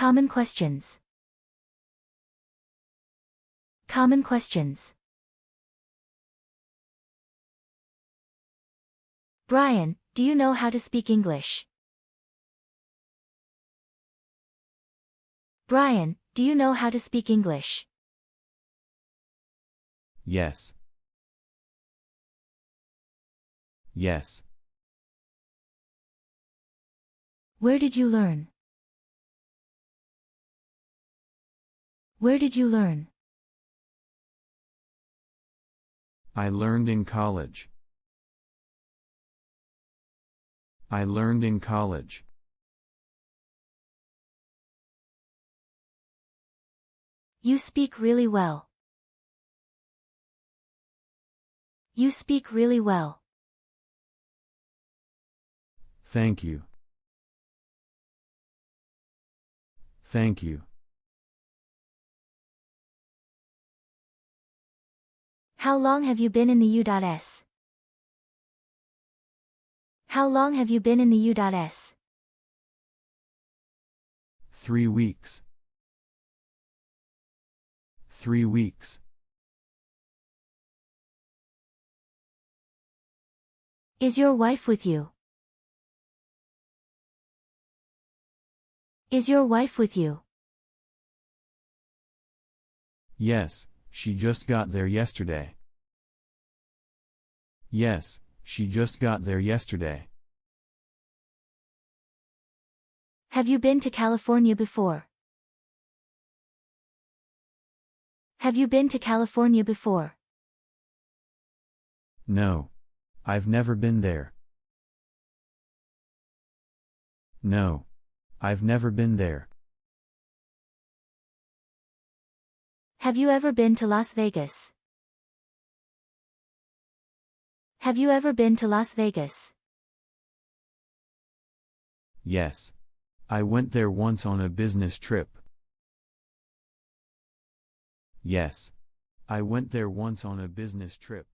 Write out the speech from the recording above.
Common questions. Common questions. Brian, do you know how to speak English? Brian, do you know how to speak English? Yes. Yes. Where did you learn? Where did you learn? I learned in college. I learned in college. You speak really well. You speak really well. Thank you. Thank you. How long have you been in the U.S? How long have you been in the U.S? 3 weeks. 3 weeks. Is your wife with you? Is your wife with you? Yes, she just got there yesterday. Yes, she just got there yesterday. Have you been to California before? Have you been to California before? No. I've never been there. No. I've never been there. Have you ever been to Las Vegas? Have you ever been to Las Vegas? Yes. I went there once on a business trip. Yes. I went there once on a business trip.